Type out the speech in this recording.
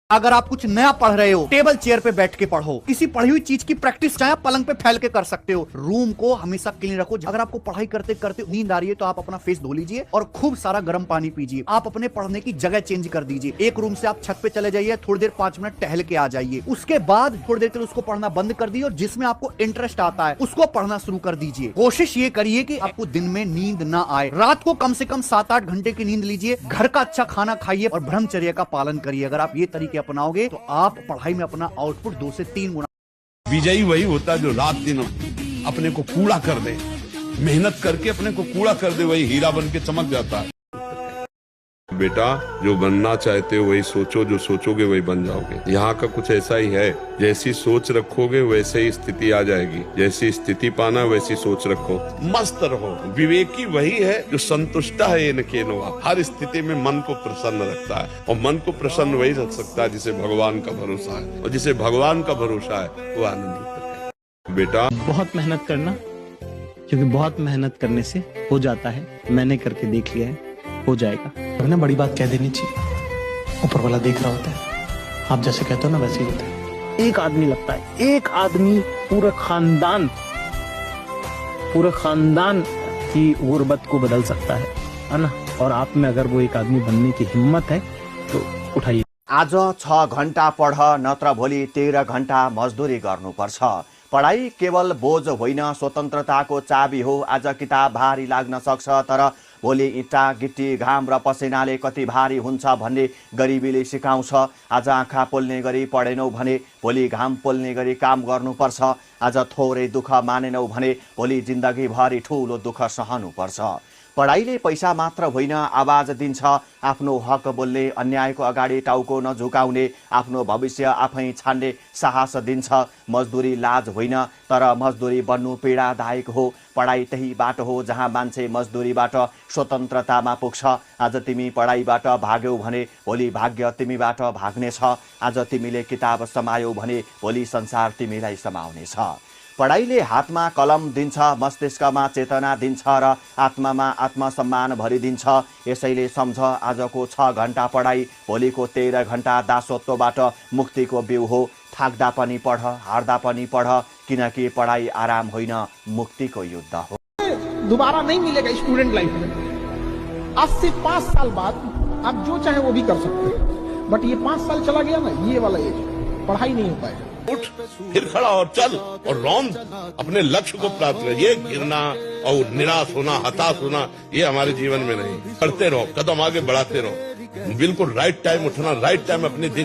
अगर आप कुछ नया पढ़ रहे हो, टेबल चेयर पे बैठ के पढ़ो। किसी पढ़ी हुई चीज की प्रैक्टिस चाहे पलंग पे फैल के कर सकते हो। रूम को हमेशा क्लीन रखो। अगर आपको पढ़ाई करते करते नींद आ रही है तो आप अपना फेस धो लीजिए और खूब सारा गर्म पानी पीजिए। आप अपने पढ़ने की जगह चेंज कर दीजिए। एक रूम से आप छत पे चले जाइए, थोड़ी देर 5 मिनट टहल के आ जाइए। उसके बाद थोड़ी देर के लिए उसको पढ़ना बंद कर दिए और जिसमें आपको इंटरेस्ट आता है उसको पढ़ना शुरू कर दीजिए। कोशिश ये करिए कि आपको दिन में नींद ना आए। रात को कम से कम 7-8 घंटे की नींद लीजिए। घर का अच्छा खाना खाइए और ब्रह्मचर्य का पालन करिए। अगर आप ये तरीके अपनाओगे तो आप पढ़ाई में अपना आउटपुट 2 से 3 गुना। विजयी वही होता है जो रात दिन अपने को कूड़ा कर दे, मेहनत करके अपने को कूड़ा कर दे, वही हीरा बन के चमक जाता है। बेटा, जो बनना चाहते हो वही सोचो, जो सोचोगे वही बन जाओगे। यहाँ का कुछ ऐसा ही है, जैसी सोच रखोगे वैसे ही स्थिति आ जाएगी। जैसी स्थिति पाना वैसी सोच रखो, मस्त रहो। विवेकी वही है जो संतुष्ट है इन केनवा, हर स्थिति में मन को प्रसन्न रखता है। और मन को प्रसन्न वही रख सकता है जिसे भगवान का भरोसा है, और जिसे भगवान का भरोसा है वो आनंदित है। बेटा, बहुत मेहनत करना, क्योंकि बहुत मेहनत करने से हो जाता है। मैंने करके देख लिया है, हो जाएगा। ना बड़ी बात कह देनी चाहिए, ऊपर वाला देख रहा होता है। आप जैसे कहते हो ना वैसे ही होता है। एक आदमी लगता है, एक आदमी पूरे खानदान की गुर्बत को बदल सकता है ना। और आप में अगर वो एक आदमी बनने की हिम्मत है तो उठाइए। आज 6 घण्टा पढ, नत्र भोलि 13 घण्टा मजदुरी गर्नुपर्छ। पढाइ केवल बोझ होइन, स्वतन्त्रताको चाबी हो। आज किताब भारी लाग्न सक्छ, तर भोलि इँटा, गिट्टी, घाम र पसिनाले कति भारी हुन्छ भन्ने गरिबीले सिकाउँछ। आज आँखा पोल्ने गरी पढेनौ भने भोलि घाम पोल्ने गरी काम गर्नुपर्छ। आज थोरै दुःख मानेनौ भने भोलि जिन्दगीभरि ठुलो दुःख सहनुपर्छ। पढाइले पैसा मात्र होइन, आवाज दिन्छ। आफ्नो हक बोल्ने, अन्यायको अगाडि टाउको नझुकाउने, आफ्नो भविष्य आफै छान्ने साहस दिन्छ। मजदुरी लाज होइन, तर मजदुरी बन्नु पीडादायक हो। पढाइ त्यही बाटो हो जहाँ मान्छे मजदुरीबाट स्वतन्त्रतामा पुग्छ। आज तिमी पढाइबाट भाग्यौ भने भोलि भाग्य तिमीबाट भाग्नेछ। आज तिमीले किताब समायौ भने भोलि संसार तिमीलाई समाउनेछ। पढाइले हातमा कलम दिन्छ, मस्तिष्कमा चेतना दिन्छ र आत्मामा आत्मसम्मान भरिदिन्छ। यसैले सम्झ, आजको 6 घण्टा पढाइ भोलिको 13 घण्टा दासत्वबाट मुक्तिको बिउ हो। थाक्दा पनि पढ, हार्दा पनि पढ, किनकि पढाइ आराम होइन, मुक्तिको युद्ध हो। दोबारा नहीं मिलेगा स्टूडेंट लाइफ में। आज से 5 साल बाद आप जो चाहे वो भी कर सकते हैं, बट ये 5 साल चला गया ना, ये वाला एज, पढ़ाई नहीं हो पाएगा। उठ, फिर खड़ा और चल और रौंद, अपने लक्ष्य को प्राप्त कर। ये गिरना और निराश होना, हताश होना, ये हमारे जीवन में नहीं। करते रहो, कदम आगे बढ़ाते रहो। बिल्कुल राइट टाइम उठना, राइट टाइम अपने दिन